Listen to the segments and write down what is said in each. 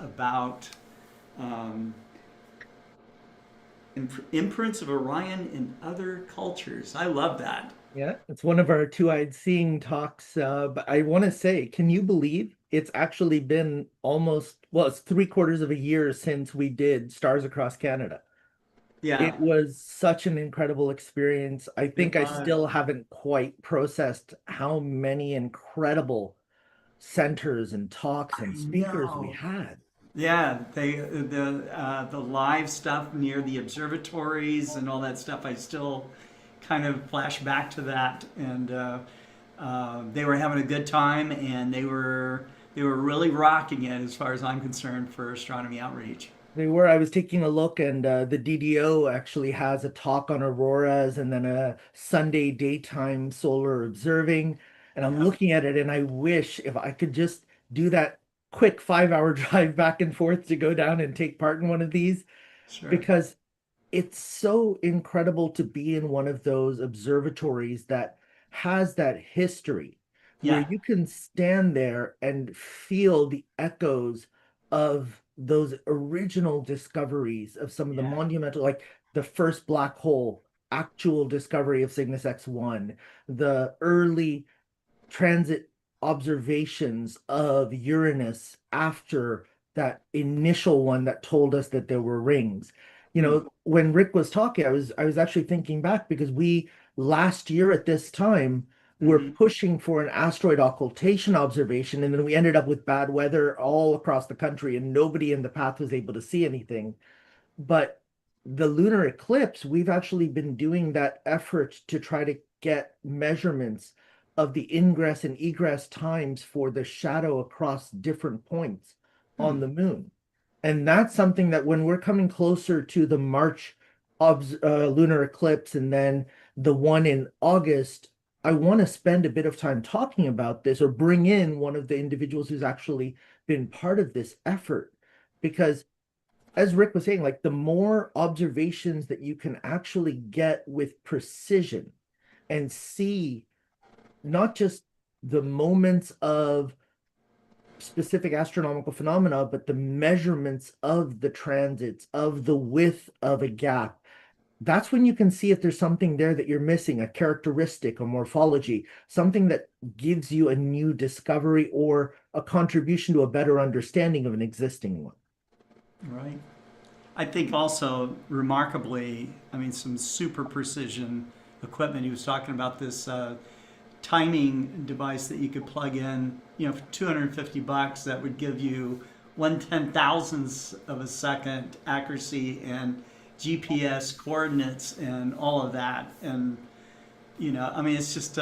about um, imprints of Orion in other cultures. I love that. Yeah, it's one of our two-eyed seeing talks. But I want to say, can you believe it's actually been almost, well, it's three-quarters of a year since we did Stars Across Canada. Yeah, It was such an incredible experience. I it think I was. still haven't quite processed how many incredible centers and talks I and speakers we know. had. Yeah, the live stuff near the observatories and all that stuff. I still kind of flash back to that, and they were having a good time, and they were really rocking it as far as I'm concerned for astronomy outreach. They were. I was taking a look, and the DDO actually has a talk on auroras and then a Sunday daytime solar observing. And I'm Yeah, looking at it, and I wish if I could just do that quick 5 hour drive back and forth to go down and take part in one of these, sure. because it's so incredible to be in one of those observatories that has that history where Yeah, you can stand there and feel the echoes of those original discoveries of some of the yeah, monumental, like the first black hole actual discovery of Cygnus X1, the early transit observations of Uranus after that initial one that told us that there were rings. You hmm. know, when Rick was talking, I was actually thinking back because we last year at this time were Hmm. pushing for an asteroid occultation observation, and then we ended up with bad weather all across the country, and nobody in the path was able to see anything. But the lunar eclipse, we've actually been doing that effort to try to get measurements of the ingress and egress times for the shadow across different points Hmm. on the moon. And that's something that when we're coming closer to the March lunar eclipse and then the one in August, I want to spend a bit of time talking about this or bring in one of the individuals who's actually been part of this effort because as Rick was saying, like the more observations that you can actually get with precision and see not just the moments of specific astronomical phenomena, but the measurements of the transits, of the width of a gap. That's when you can see if there's something there that you're missing, a characteristic, a morphology, something that gives you a new discovery or a contribution to a better understanding of an existing one. Right. I think also remarkably, I mean, some super precision equipment. He was talking about this timing device that you could plug in, for 250 bucks that would give you 1/10,000th of a second accuracy and GPS coordinates and all of that. And, I mean, it's just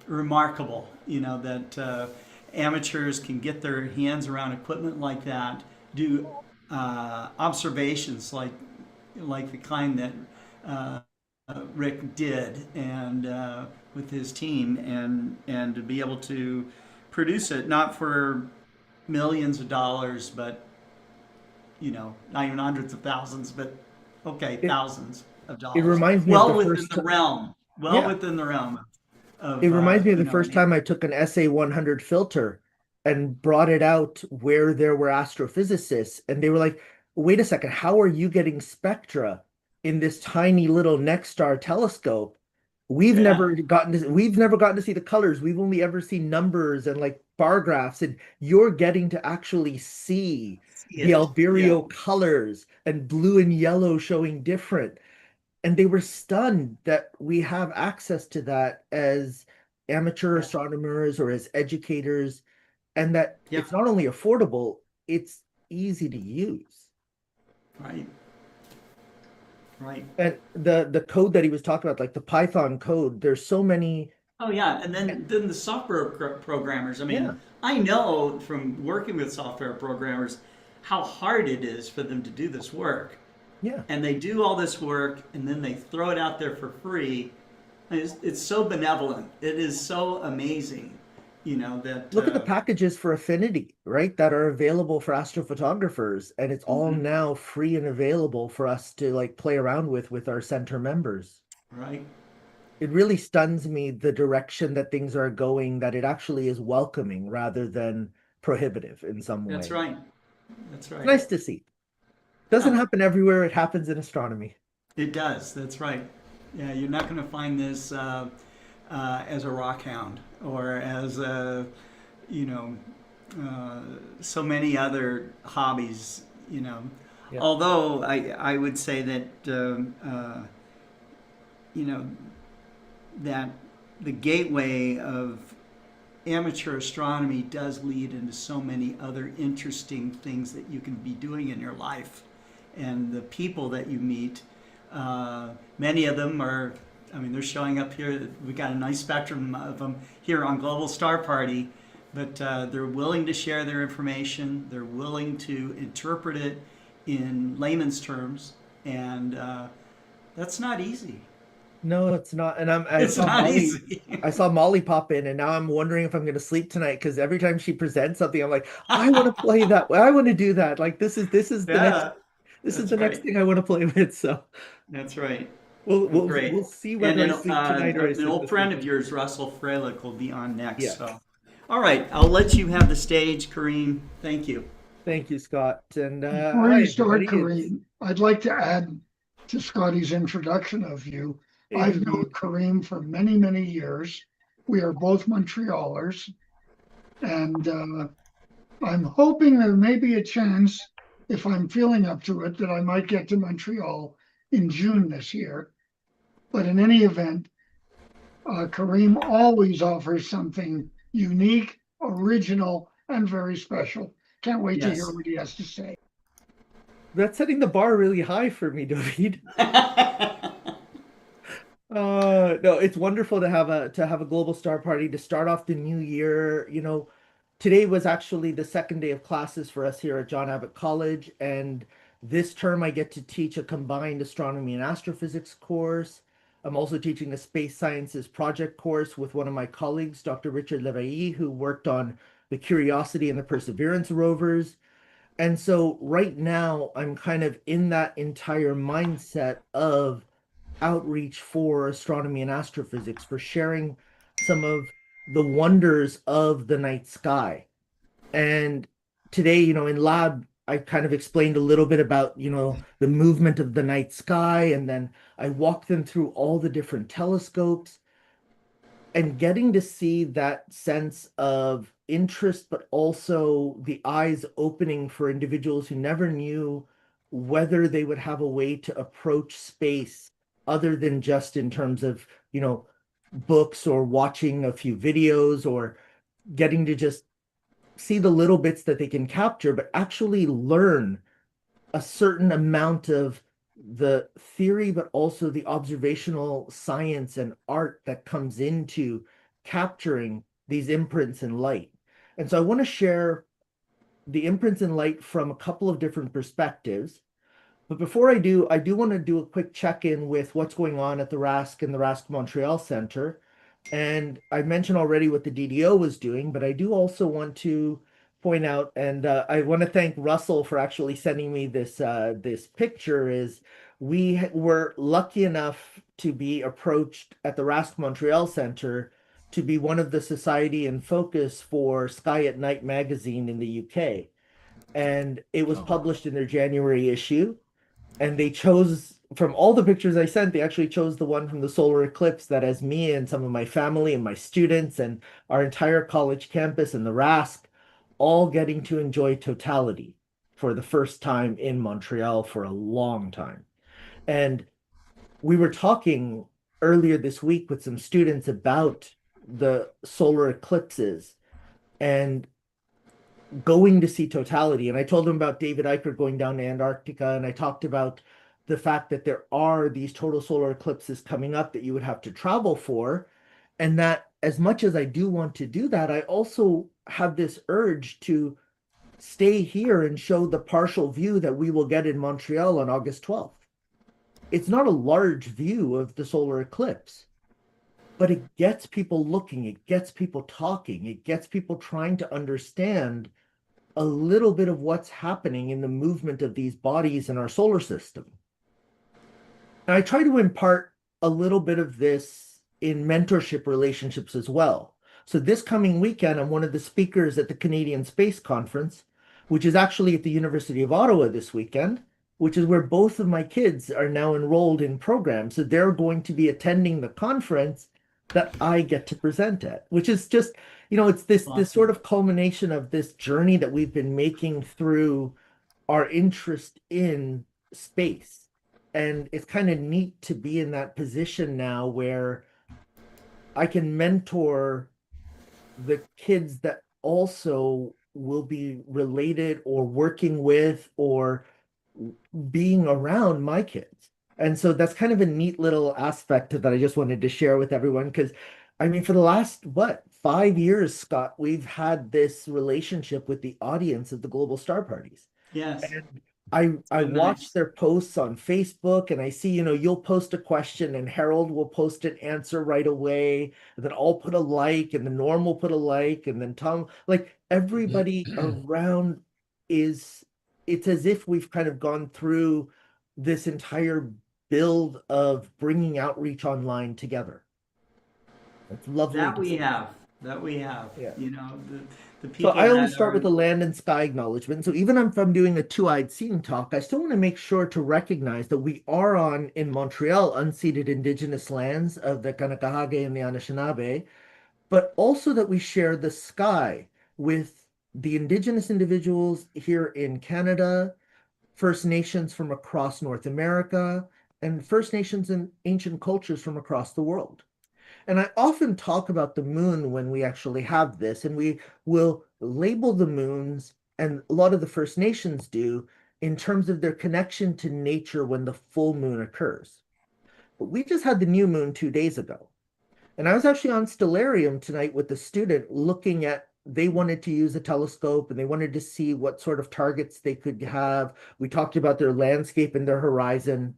remarkable, that amateurs can get their hands around equipment like that, do observations like the kind that uh, Rick did, and with his team, and to be able to produce it not for millions of dollars, but not even hundreds of thousands, but okay, It thousands of it dollars. reminds me of the Well within first the realm. Well yeah, within the realm it of reminds me of the first and time I took an SA 100 filter and brought it out where there were astrophysicists, and they were like, "Wait a second, how are you getting spectra in this tiny little next star telescope? yeah, We've never gotten to see the colors. We've only ever seen numbers and like bar graphs, and you're getting to actually see see the it. Yeah, alberio colors and blue and yellow showing different." And they were stunned that we have access to that as amateur yeah, astronomers or as educators, and that yeah. it's not only affordable, it's easy to use. Right, right. And the code that he was talking about, like the Python code, there's so many. Oh yeah, and then the software programmers. I Yeah, mean, I know from working with software programmers how hard it is for them to do this work. yeah. And they do all this work and then they throw it out there for free. And it's so benevolent. It is so amazing, that Look at the packages for Affinity, right? That are available for astrophotographers, and it's all mhm, now free and available for us to like play around with our center members. right. It really stuns me the direction that things are going, that it actually is welcoming rather than prohibitive in some That's way. right. That's It's right. nice to see. Doesn't Yeah, happen everywhere. It happens in astronomy. it does. That's right. Yeah, you're not going to find this as a rock hound or as a, you know, uh, so many other hobbies, you know. Yeah. Although I would say that, you know, that the gateway of amateur astronomy does lead into so many other interesting things that you can be doing in your life. And the people that you meet, many of them are, I mean, they're showing up here. We got a nice spectrum of them here on Global Star Party, but they're willing to share their information. They're willing to interpret it in layman's terms, and that's not easy. No, it's not. And It's not easy. I saw Molly pop in, and now I'm wondering if I'm going to sleep tonight because every time she presents something, I'm like, I want to play that. I want to do that. Like Yeah, this is that's the next right. thing I want to play with. So That's right. we'll Well, we'll great. see And whether then I sleep tonight or I an sleep old this friend of weekend. yours, Russell Freilich, will be on next. So, Yes. all right, I'll let you have the stage, Kareem. Thank you. Thank you, Scott. And Before hi, you start, everybody. It's Kareem, I'd like to add to Scotty's introduction of you. I've known indeed. Kareem for many, many years. We are both Montrealers, and I'm hoping there may be a chance, if I'm feeling up to it, that I might get to Montreal in June this year. But in any event, Kareem always offers something unique, original, and very special. Can't wait to hear Yes. what he has to say. That's setting the bar really high for me, David. No, it's wonderful to have a global star party to start off the new year. You know, today was actually the second day of classes for us here at John Abbott College, and this term I get to teach a combined astronomy and astrophysics course. I'm also teaching a space sciences project course with one of my colleagues, Dr. Richard Levailly, who worked on the Curiosity and the Perseverance rovers. And so right now I'm kind of in that entire mindset of outreach for astronomy and astrophysics, for sharing some of the wonders of the night sky. And today, you know, in lab, I kind of explained a little bit about, you know, the movement of the night sky, and then I walked them through all the different telescopes and getting to see that sense of interest, but also the eyes opening for individuals who never knew whether they would have a way to approach space other than just in terms of, you know, books or watching a few videos or getting to just see the little bits that they can capture, but actually learn a certain amount of the theory, but also the observational science and art that comes into capturing these imprints in light. And so I want to share the imprints in light from a couple of different perspectives. But before I do want to do a quick check-in with what's going on at the RASC and the RASC Montreal Center. And I mentioned already what the DDO was doing, but I do also want to point out, and I want to thank Russell for actually sending me this picture. Is we were lucky enough to be approached at the RASC Montreal Center to be one of the Society in Focus for Sky at Night magazine in the UK. And it was Oh, published in their January issue, and they chose from all the pictures I sent, they actually chose the one from the solar eclipse that has me and some of my family and my students and our entire college campus and the RASC all getting to enjoy totality for the first time in Montreal for a long time. And we were talking earlier this week with some students about the solar eclipses and going to see totality. And I told them about David Eicher going down to Antarctica, and I talked about the fact that there are these total solar eclipses coming up that you would have to travel for. And that as much as I do want to do that, I also have this urge to stay here and show the partial view that we will get in Montreal on August 12th. It's not a large view of the solar eclipse, but it gets people looking, it gets people talking, it gets people trying to understand a little bit of what's happening in the movement of these bodies in our solar system. And I try to impart a little bit of this in mentorship relationships as well. So this coming weekend, I'm one of the speakers at the Canadian Space Conference, which is actually at the University of Ottawa this weekend, which is where both of my kids are now enrolled in programs. So they're going to be attending the conference that I get to present at, which is just, it's this sort Awesome. of culmination of this journey that we've been making through our interest in space. And it's kind of neat to be in that position now where I can mentor the kids that also will be related or working with or being around my kids. And so that's kind of a neat little aspect that I just wanted to share with everyone because I mean, for the last, what, 5 years, Scott, we've had this relationship with the audience of the Global Star Parties. Yes, And I been watch nice. their posts on Facebook and I see, you'll post a question and Harold will post an answer right away. And then I'll put a like and then Norm will put a like and then Tom, like everybody around is, it's as if we've kind of gone through this entire build of bringing outreach online together. It's lovely That to we see. have. That we have. Yeah. The So I people always that start with are, a land and sky acknowledgement. So even if I'm doing a two-eyed seeing talk, I still want to make sure to recognize that we are on in Montreal unceded Indigenous lands of the Kanakahage and the Anishinaabe, but also that we share the sky with the Indigenous individuals here in Canada, First Nations from across North America, and First Nations and ancient cultures from across the world. And I often talk about the moon when we actually have this, and we will label the moons, and a lot of the First Nations do, in terms of their connection to nature when the full moon occurs. But we just had the new moon 2 days ago. And I was actually on Stellarium tonight with a student looking at, they wanted to use a telescope and they wanted to see what sort of targets they could have. We talked about their landscape and their horizon.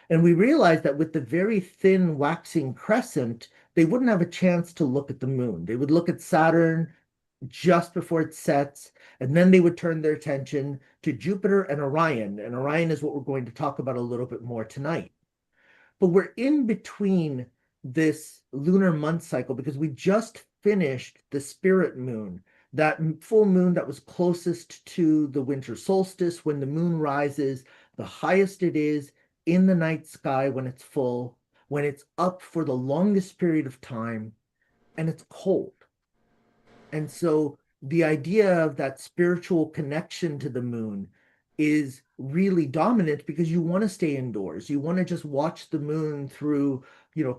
And we realized that with the very thin waxing crescent, they wouldn't have a chance to look at the moon. They would look at Saturn just before it sets, and then they would turn their attention to Jupiter and Orion. And Orion is what we're going to talk about a little bit more tonight. But we're in between this lunar month cycle because we just finished the spirit moon, that full moon that was closest to the winter solstice when the moon rises, the highest it is in the night sky when it's full, when it's up for the longest period of time, and it's cold. And so the idea of that spiritual connection to the moon is really dominant because you want to stay indoors. You want to just watch the moon through,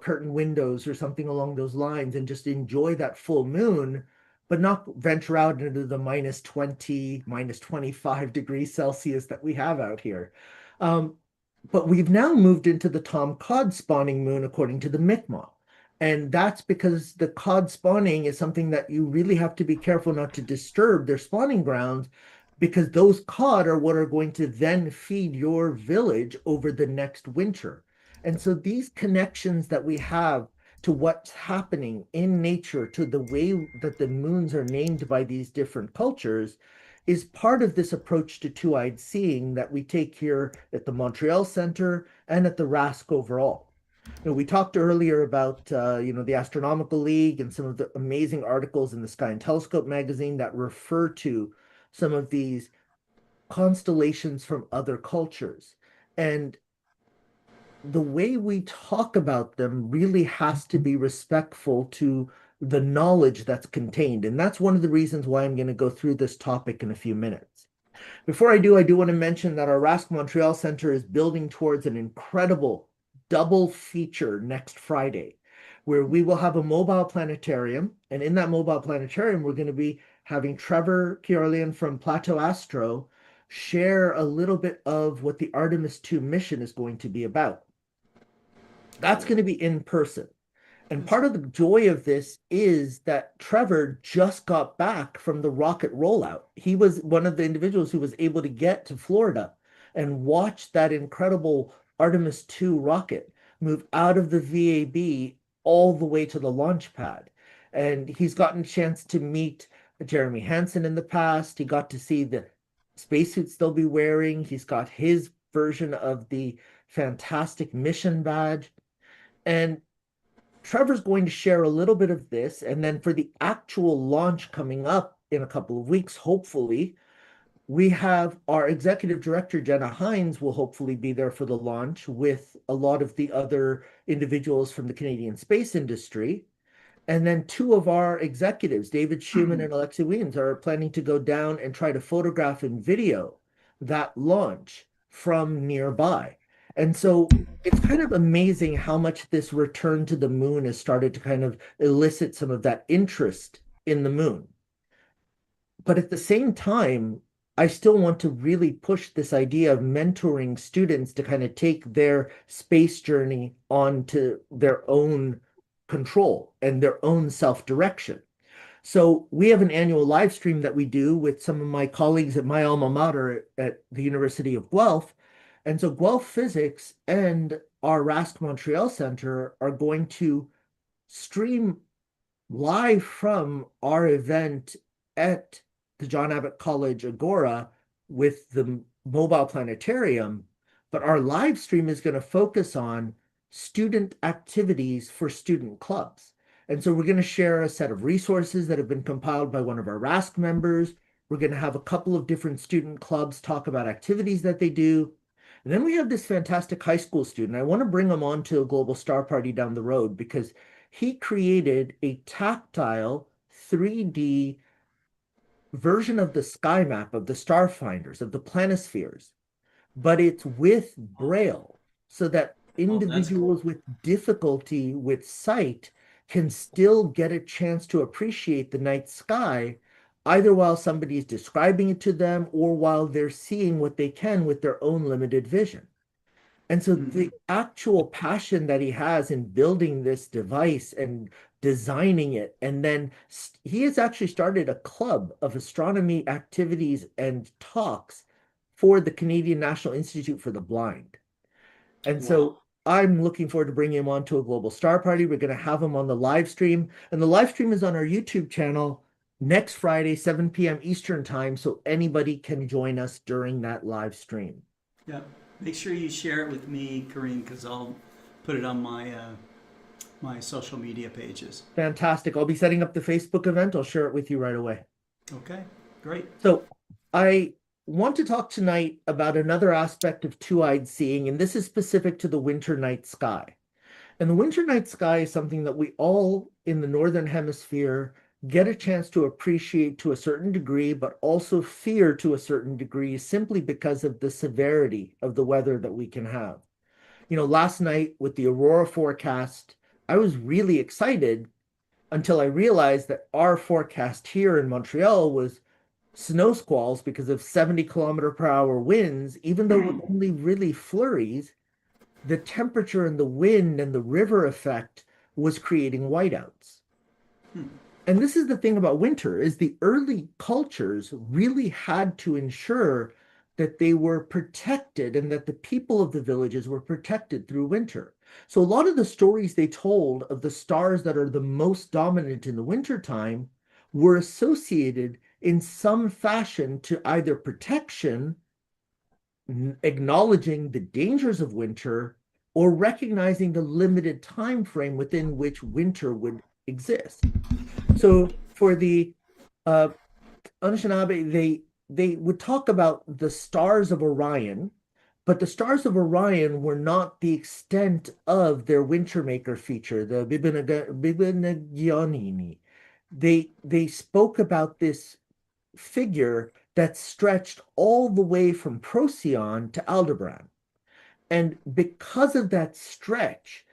curtain windows or something along those lines and just enjoy that full moon, but not venture out into the minus 20, minus 25 degrees Celsius that we have out here. Um, but we've now moved into the Tom Cod spawning moon according to the Mi'kmaq. And that's because the cod spawning is something that you really have to be careful not to disturb their spawning grounds because those cod are what are going to then feed your village over the next winter. And so these connections that we have to what's happening in nature, to the way that the moons are named by these different cultures, is part of this approach to two-eyed seeing that we take here at the Montreal Center and at the RASC overall. We talked earlier about the Astronomical League and some of the amazing articles in the Sky and Telescope magazine that refer to some of these constellations from other cultures. And the way we talk about them really has to be respectful to the knowledge that's contained. And that's one of the reasons why I'm going to go through this topic in a few minutes. Before I do want to mention that our RASC Montreal Center is building towards an incredible double feature next Friday, where we will have a mobile planetarium. And in that mobile planetarium, we're going to be having Trevor Kiorlian from Plateau Astro share a little bit of what the Artemis 2 mission is going to be about. That's going to be in person. And part of the joy of this is that Trevor just got back from the rocket rollout. He was one of the individuals who was able to get to Florida and watch that incredible Artemis 2 rocket move out of the VAB all the way to the launch pad. And he's gotten a chance to meet Jeremy Hansen in the past. He got to see the spacesuits they'll be wearing. He's got his version of the fantastic mission badge. And Trevor's going to share a little bit of this, and then for the actual launch coming up in a couple of weeks, hopefully, We have our executive director, Jenna Hines, will hopefully be there for the launch with a lot of the other individuals from the Canadian space industry. And then two of our executives, David Schumann and Alexei Wiens, are planning to go down and try to photograph and video that launch from nearby. And so it's kind of amazing how much this return to the moon has started to kind of elicit some of that interest in the moon. But at the same time, I still want to really push this idea of mentoring students to kind of take their space journey onto their own control and their own self-direction. So we have an annual live stream that we do with some of my colleagues at my alma mater at the University of Guelph. And so Guelph Physics and our RASC Montreal Center are going to stream live from our event at the John Abbott College Agora with the mobile planetarium, but our live stream is going to focus on student activities for student clubs. And so we're going to share a set of resources that have been compiled by one of our RASC members. We're going to have a couple of different student clubs talk about activities that they do. And then we have this fantastic high school student. I want to bring him on to a global star party down the road because he created a tactile 3D version of the sky map of the star finders, of the planispheres, but it's with Braille so that Oh, that's cool. individuals with difficulty with sight can still get a chance to appreciate the night sky, either while somebody is describing it to them or while they're seeing what they can with their own limited vision. And so the actual passion that he has in building this device and designing it, and then he has actually started a club of astronomy activities and talks for the Canadian National Institute for the Blind. And Wow. so I'm looking forward to bringing him onto a global star party. We're going to have him on the live stream, and the live stream is on our YouTube channel next Friday, 7 p.m. Eastern time, so anybody can join us during that live stream. Yeah. Make sure you share it with me, Karim, because I'll put it on my social media pages. Fantastic. I'll be setting up the Facebook event. I'll share it with you right away. Okay. Great. So I want to talk tonight about another aspect of two-eyed seeing, and this is specific to the winter night sky. And the winter night sky is something that we all in the Northern Hemisphere get a chance to appreciate to a certain degree, but also fear to a certain degree simply because of the severity of the weather that we can have. You know, last night with the aurora forecast, I was really excited until I realized that our forecast here in Montreal was snow squalls because of 70-kilometer-per-hour winds, even though it was only really flurries. The temperature and the wind and the river effect was creating whiteouts. And this is the thing about winter is the early cultures really had to ensure that they were protected and that the people of the villages were protected through winter. So a lot of the stories they told of the stars that are the most dominant in the wintertime were associated in some fashion to either protection, acknowledging the dangers of winter, or recognizing the limited time frame within which winter would exist. So for the Anishinaabe, they would talk about the stars of Orion, but the stars of Orion were not the extent of their winter maker feature, the Bibinagionini. They spoke about this figure that stretched all the way from Procyon to Aldebaran. And because of that stretch,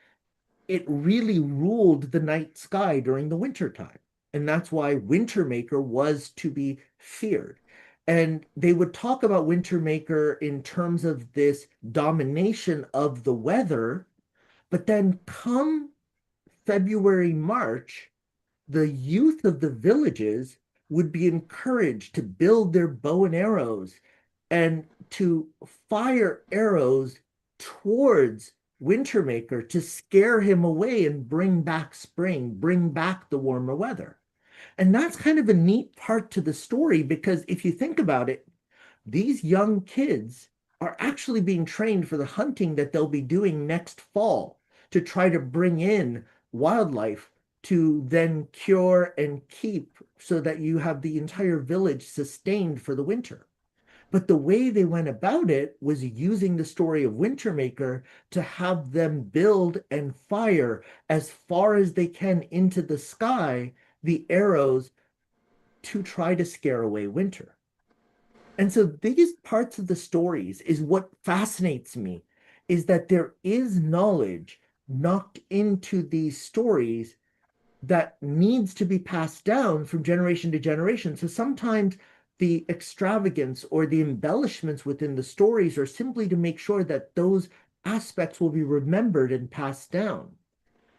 it really ruled the night sky during the winter time. And that's why Wintermaker was to be feared. And they would talk about Wintermaker in terms of this domination of the weather, but then come February, March, the youth of the villages would be encouraged to build their bow and arrows and to fire arrows towards Wintermaker to scare him away and bring back spring, bring back the warmer weather. And that's kind of a neat part to the story because if you think about it, these young kids are actually being trained for the hunting that they'll be doing next fall to try to bring in wildlife to then cure and keep so that you have the entire village sustained for the winter. But the way they went about it was using the story of Wintermaker to have them build and fire as far as they can into the sky the arrows to try to scare away winter. And so these parts of the stories is what fascinates me, is that there is knowledge knocked into these stories that needs to be passed down from generation to generation. So sometimes the extravagance or the embellishments within the stories are simply to make sure that those aspects will be remembered and passed down.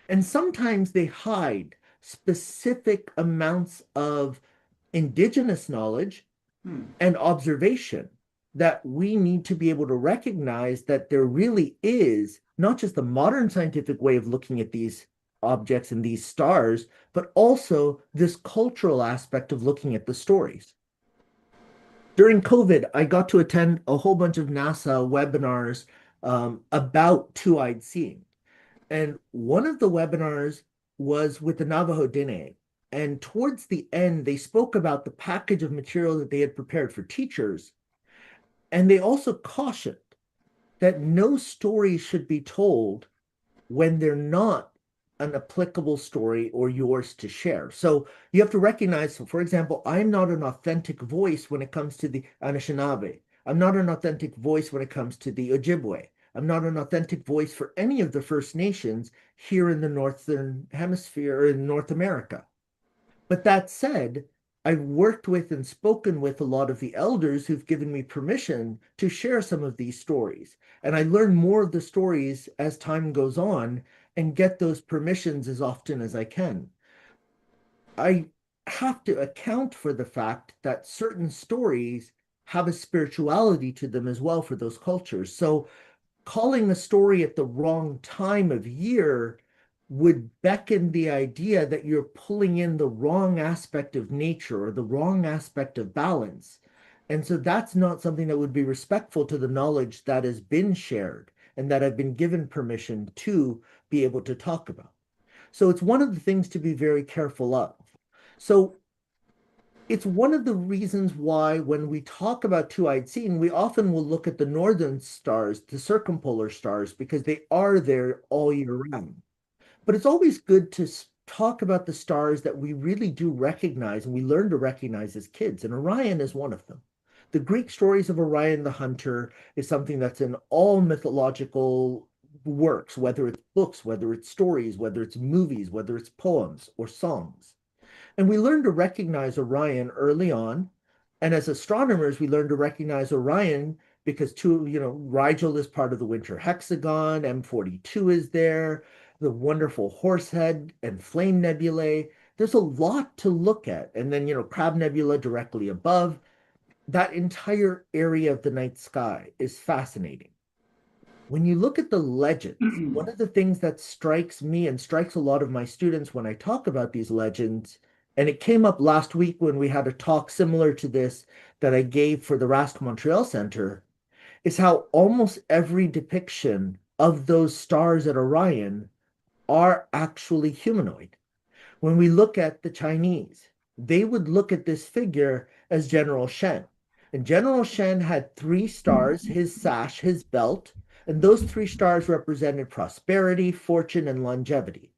And sometimes they hide specific amounts of indigenous knowledge Hmm. and observation that we need to be able to recognize that there really is not just the modern scientific way of looking at these objects and these stars, but also this cultural aspect of looking at the stories. During COVID, I got to attend a whole bunch of NASA webinars about two-eyed seeing. And one of the webinars was with the Navajo Dene. And towards the end, they spoke about the package of material that they had prepared for teachers. And they also cautioned that no story should be told when they're not an applicable story or yours to share. So you have to recognize, so for example, I'm not an authentic voice when it comes to the Anishinaabe. I'm not an authentic voice when it comes to the Ojibwe. I'm not an authentic voice for any of the First Nations here in the Northern Hemisphere or in North America. But that said, I've worked with and spoken with a lot of the elders who've given me permission to share some of these stories. And I learn more of the stories as time goes on and get those permissions as often as I can. I have to account for the fact that certain stories have a spirituality to them as well for those cultures. So calling a story at the wrong time of year would beckon the idea that you're pulling in the wrong aspect of nature or the wrong aspect of balance. And so that's not something that would be respectful to the knowledge that has been shared and that I've been given permission to be able to talk about. So it's one of the things to be very careful of. So it's one of the reasons why when we talk about two-eyed seeing, we often will look at the northern stars, the circumpolar stars, because they are there all year round. But it's always good to talk about the stars that we really do recognize and we learn to recognize as kids, and Orion is one of them. The Greek stories of Orion the Hunter is something that's in all mythological works, whether it's books, whether it's stories, whether it's movies, whether it's poems or songs. And we learn to recognize Orion early on. And as astronomers, we learn to recognize Orion because Rigel is part of the winter hexagon, M42 is there, the wonderful Horsehead and Flame Nebulae. There's a lot to look at. And then, Crab Nebula directly above. That entire area of the night sky is fascinating. When you look at the legends, one of the things that strikes me and strikes a lot of my students when I talk about these legends, and it came up last week when we had a talk similar to this that I gave for the Rask Montreal Center, is how almost every depiction of those stars at Orion are actually humanoid. When we look at the Chinese, they would look at this figure as General Shen. And General Shen had three stars, his sash, his belt, and those three stars represented prosperity, fortune, and longevity.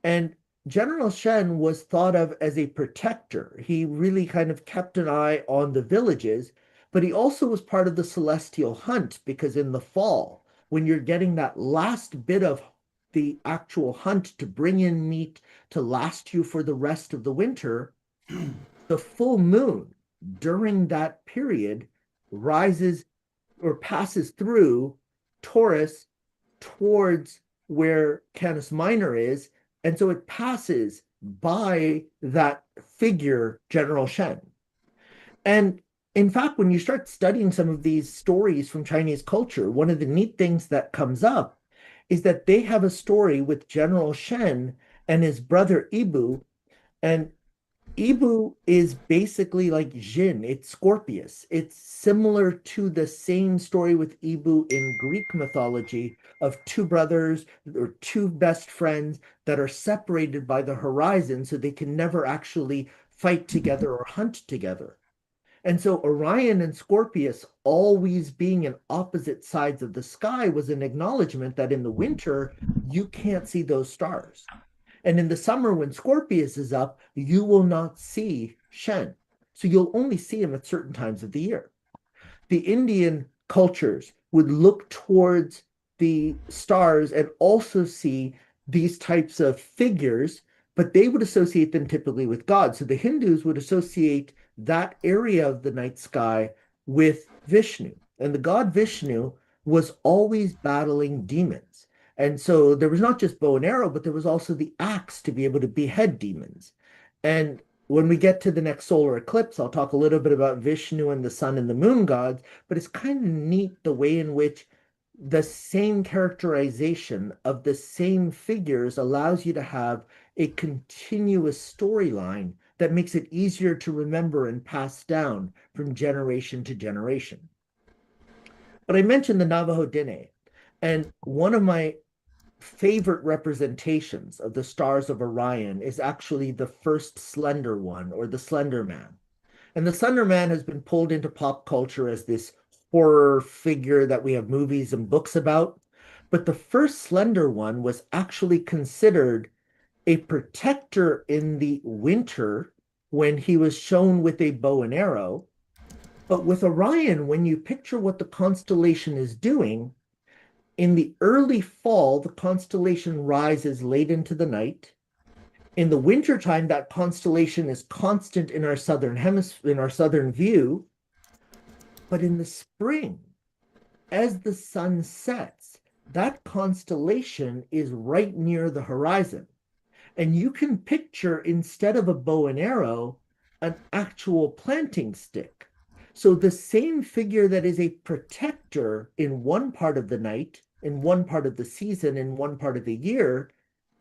And General Shen was thought of as a protector. He really kind of kept an eye on the villages, but he also was part of the celestial hunt because in the fall, when you're getting that last bit of the actual hunt to bring in meat to last you for the rest of the winter, the full moon during that period rises or passes through Taurus towards where Canis Minor is. And so it passes by that figure, General Shen. And in fact, when you start studying some of these stories from Chinese culture, one of the neat things that comes up is that they have a story with General Shen and his brother Ibu. And Ibu is basically like Jin, it's Scorpius. It's similar to the same story with Ibu in Greek mythology of two brothers or two best friends that are separated by the horizon so they can never actually fight together or hunt together. And so Orion and Scorpius always being in opposite sides of the sky was an acknowledgement that in the winter, you can't see those stars. And in the summer, when Scorpius is up, you will not see Shen. So you'll only see him at certain times of the year. The Indian cultures would look towards the stars and also see these types of figures, but they would associate them typically with God. So the Hindus would associate that area of the night sky with Vishnu. And the god Vishnu was always battling demons. And so there was not just bow and arrow, but there was also the axe to be able to behead demons. And when we get to the next solar eclipse, I'll talk a little bit about Vishnu and the sun and the moon gods, but it's kind of neat the way in which the same characterization of the same figures allows you to have a continuous storyline that makes it easier to remember and pass down from generation to generation. But I mentioned the Navajo Dene, and one of my favorite representations of the stars of Orion is actually the first slender one, or the Slender Man. And the Slender Man has been pulled into pop culture as this horror figure that we have movies and books about. But the first slender one was actually considered a protector in the winter when he was shown with a bow and arrow. But with Orion, when you picture what the constellation is doing, in the early fall, the constellation rises late into the night. In the wintertime, that constellation is constant in our southern hemisphere, in our southern view. But in the spring, as the sun sets, that constellation is right near the horizon. And you can picture, instead of a bow and arrow, an actual planting stick. So the same figure that is a protector in one part of the night, in one part of the season, in one part of the year,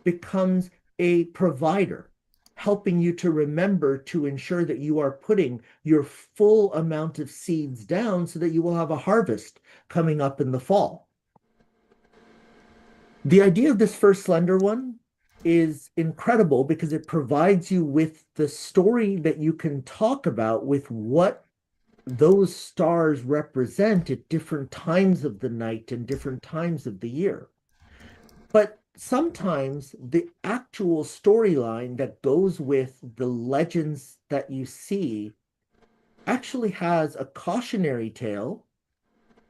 becomes a provider, helping you to remember to ensure that you are putting your full amount of seeds down so that you will have a harvest coming up in the fall. The idea of this first slender one is incredible because it provides you with the story that you can talk about with what those stars represent at different times of the night and different times of the year. But sometimes the actual storyline that goes with the legends that you see actually has a cautionary tale.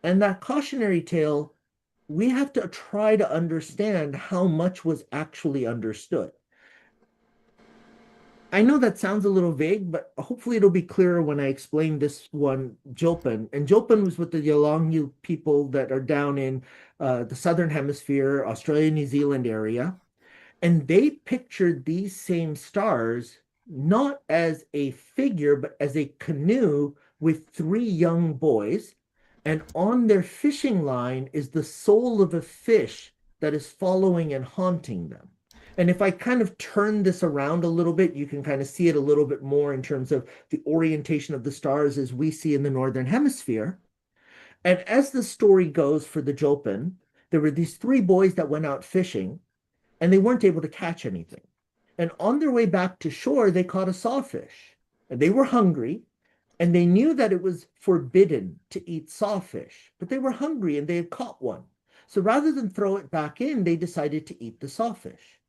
And that cautionary tale, we have to try to understand how much was actually understood. I know that sounds a little vague, but hopefully it'll be clearer when I explain this one, Jilpin. And Jilpin was with the Yolngu people that are down in the Southern Hemisphere, Australia, New Zealand area. And they pictured these same stars not as a figure, but as a canoe with three young boys. And on their fishing line is the soul of a fish that is following and haunting them. And if I kind of turn this around a little bit, you can kind of see it a little bit more in terms of the orientation of the stars as we see in the Northern Hemisphere. And as the story goes for the Jilpin, there were these three boys that went out fishing and they weren't able to catch anything. And on their way back to shore, they caught a sawfish. And they were hungry, and they knew that it was forbidden to eat sawfish, but they were hungry and they had caught one. So rather than throw it back in, they decided to eat the sawfish.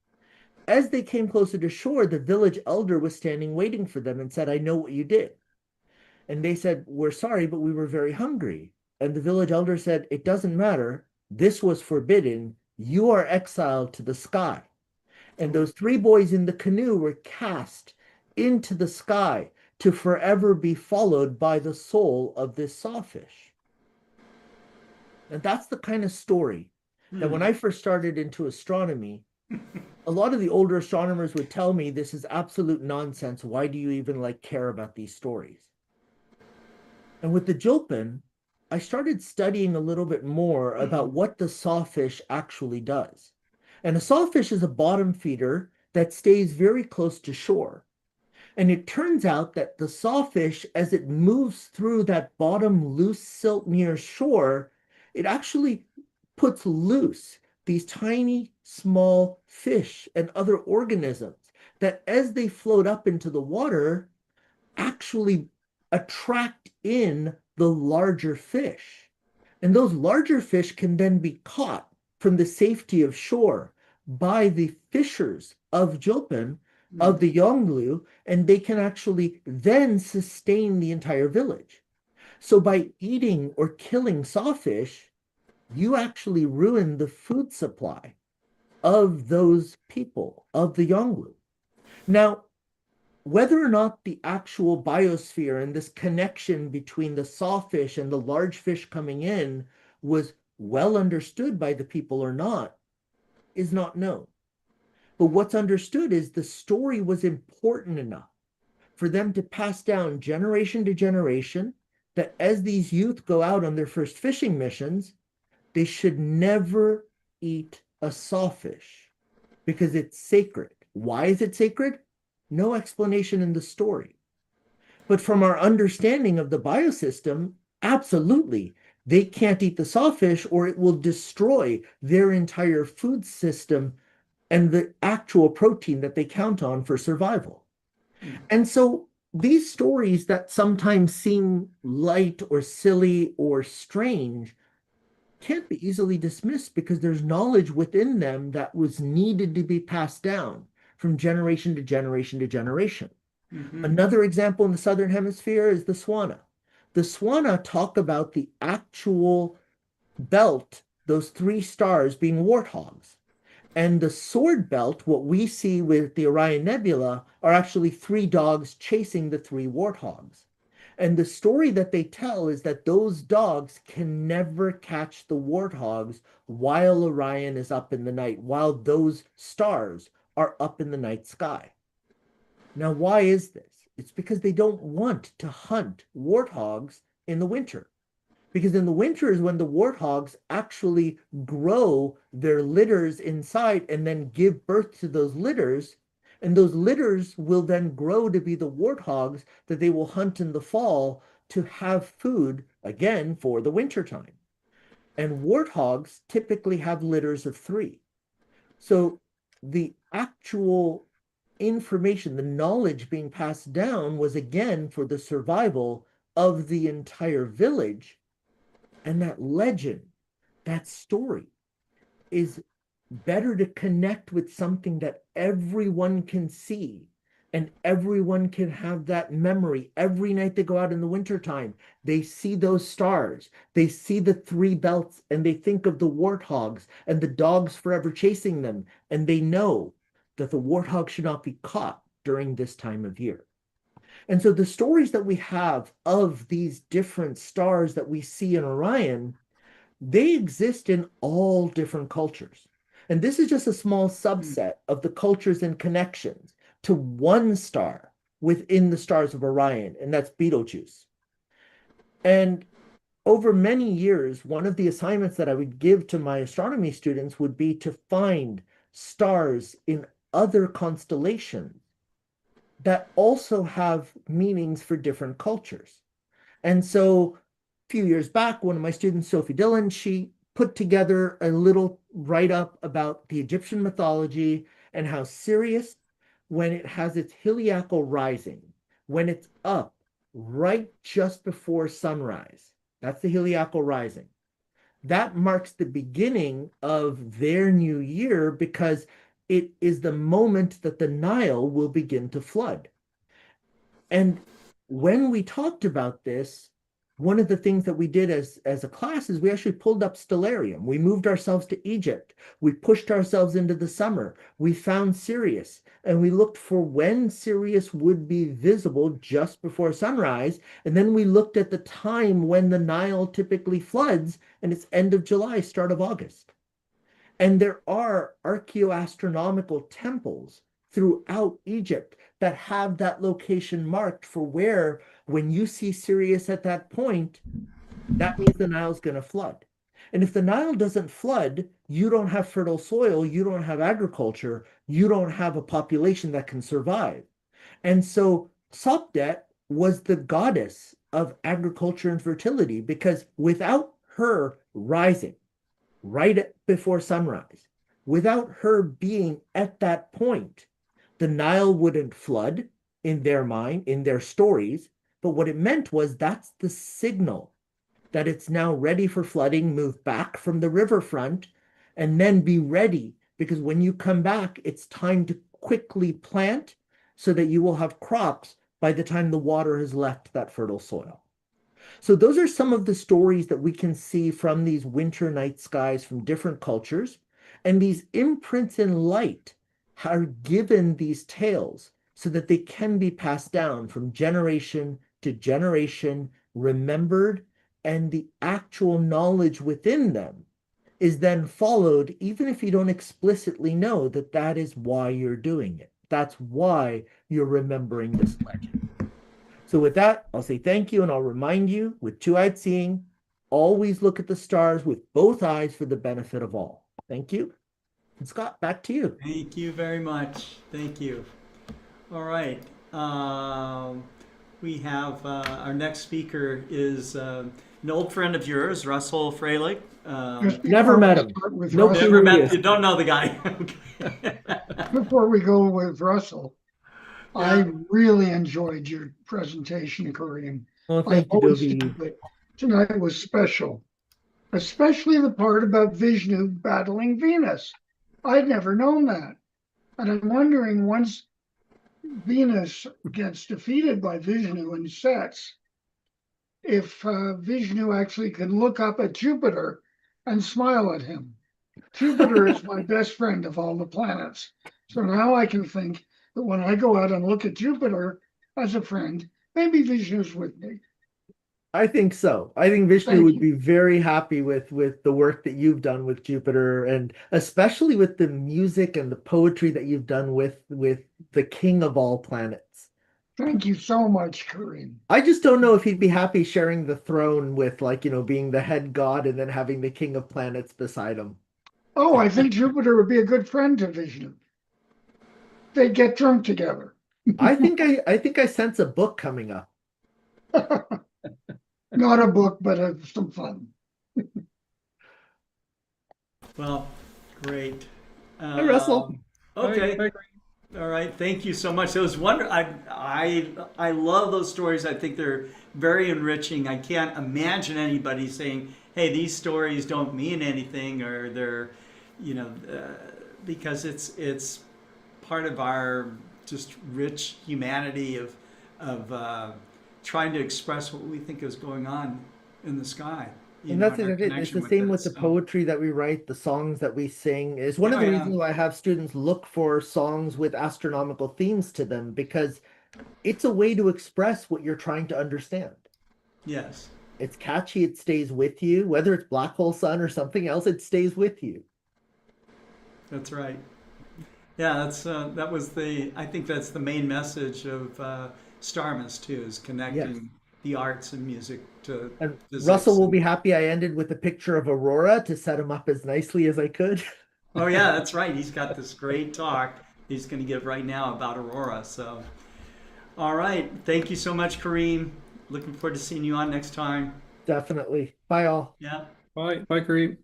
As they came closer to shore, the village elder was standing waiting for them and said, "I know what you did." And they said, "We're sorry, but we were very hungry." And the village elder said, "It doesn't matter. This was forbidden. You are exiled to the sky." And those three boys in the canoe were cast into the sky to forever be followed by the soul of this sawfish. And that's the kind of story that when I first started into astronomy, a lot of the older astronomers would tell me this is absolute nonsense. Why do you even care about these stories? And with the Jilpin, I started studying a little bit more about what the sawfish actually does. And a sawfish is a bottom feeder that stays very close to shore. And it turns out that the sawfish, as it moves through that bottom loose silt near shore, it actually puts loose these tiny, small fish and other organisms that, as they float up into the water, actually attract in the larger fish. And those larger fish can then be caught from the safety of shore by the fishers of Jilpin, of the Yonglu, and they can actually then sustain the entire village. So by eating or killing sawfish, you actually ruin the food supply of those people, of the Yonglu. Now, whether or not the actual biosphere and this connection between the sawfish and the large fish coming in was well understood by the people or not is not known. But what's understood is the story was important enough for them to pass down generation to generation that as these youth go out on their first fishing missions, they should never eat a sawfish because it's sacred. Why is it sacred? No explanation in the story. But from our understanding of the biosystem, absolutely, they can't eat the sawfish or it will destroy their entire food system and the actual protein that they count on for survival. And so these stories that sometimes seem light or silly or strange can't be easily dismissed because there's knowledge within them that was needed to be passed down from generation to generation to generation. Another example in the Southern Hemisphere is the Swana. The Swana talk about the actual belt, those three stars being warthogs. And the sword belt, what we see with the Orion Nebula, are actually three dogs chasing the three warthogs. And the story that they tell is that those dogs can never catch the warthogs while Orion is up in the night, while those stars are up in the night sky. Now, why is this? It's because they don't want to hunt warthogs in the winter. Because in the winter is when the warthogs actually grow their litters inside and then give birth to those litters. And those litters will then grow to be the warthogs that they will hunt in the fall to have food again for the winter time. And warthogs typically have litters of three. So the actual information, the knowledge being passed down was again for the survival of the entire village. And that legend, that story is better to connect with something that everyone can see and everyone can have that memory. Every night they go out in the wintertime, they see those stars, they see the three belts, and they think of the warthogs and the dogs forever chasing them. And they know that the warthog should not be caught during this time of year. And so the stories that we have of these different stars that we see in Orion, they exist in all different cultures. And this is just a small subset of the cultures and connections to one star within the stars of Orion, and that's Betelgeuse. And over many years, one of the assignments that I would give to my astronomy students would be to find stars in other constellations that also have meanings for different cultures. And so a few years back, one of my students, Sophie Dillon, she put together a little write-up about the Egyptian mythology and how Sirius, when it has its heliacal rising, when it's up right just before sunrise, that's the heliacal rising. That marks the beginning of their new year because it is the moment that the Nile will begin to flood. And when we talked about this, one of the things that we did as a class is we actually pulled up Stellarium. We moved ourselves to Egypt. We pushed ourselves into the summer. We found Sirius, and we looked for when Sirius would be visible just before sunrise. And then we looked at the time when the Nile typically floods, and it's end of July, start of August. And there are archaeoastronomical temples throughout Egypt that have that location marked for where, when you see Sirius at that point, that means the Nile's going to flood. And if the Nile doesn't flood, you don't have fertile soil, you don't have agriculture, you don't have a population that can survive. And so Sopdet was the goddess of agriculture and fertility because without her rising right before sunrise, without her being at that point, the Nile wouldn't flood in their mind, in their stories. But what it meant was that's the signal that it's now ready for flooding, move back from the riverfront, and then be ready. Because when you come back, it's time to quickly plant so that you will have crops by the time the water has left that fertile soil. So those are some of the stories that we can see from these winter night skies from different cultures. And these imprints in light are given these tales so that they can be passed down from generation to generation, remembered, and the actual knowledge within them is then followed, even if you don't explicitly know that that is why you're doing it. That's why you're remembering this legend. So with that, I'll say thank you, and I'll remind you, with two-eyed seeing, always look at the stars with both eyes for the benefit of all. Thank you. And Scott, back to you. Thank you very much. Thank you. All right. We have our next speaker is an old friend of yours, Russell Freilich. Just Never before met we him. start with No Russell- Never met. Curious. You don't know the guy. Before we go with Russell, I Yeah. really enjoyed your presentation, Karim. Oh, I thank you, always Dobie. feel that tonight was special, especially the part about Vishnu battling Venus. I'd never known that. And I'm wondering, once Venus gets defeated by Vishnu and sets, if Vishnu actually can look up at Jupiter and smile at him. Jupiter is my best friend of all the planets. So now I can think that when I go out and look at Jupiter as a friend, maybe Vishnu's with me. I think so. I think Vishnu Thank would you. be very happy with the work that you've done with Jupiter, and especially with the music and the poetry that you've done with the king of all planets. Thank you so much, Karim. I just don't know if he'd be happy sharing the throne with, like, being the head god and then having the king of planets beside him. Oh, I think Jupiter would be a good friend to Vishnu. They'd get drunk together. I think I sense a book coming up. Not a book, but some fun. Well, great. Hi, Russell. Okay. Hi. All right. Thank you so much. It was wonderful. I love those stories. I think they're very enriching. I can't imagine anybody saying, "Hey, these stories don't mean anything," or they're, because it's part of our just rich humanity of trying to express what we think is going on in the sky. And that's our it. It's connection the same it. with the So, poetry that we write, the songs that we sing. Is one of the yeah. reasons why I have students look for songs with astronomical themes to them, because it's a way to express what you're trying to understand. Yes. It's catchy, it stays with you, whether it's Black Hole Sun or something else, it stays with you. That's right. Yeah, that was I think that's the main message of Starmus too, is connecting the arts and music to And physics. Russell will be happy I ended with a picture of Aurora to set him up as nicely as I could. Oh yeah, that's right. He's got this great talk he's going to give right now about Aurora. So, all right. Thank you so much, Kareem. Looking forward to seeing you on next time. Definitely. Bye all. Yeah. Bye, Kareem.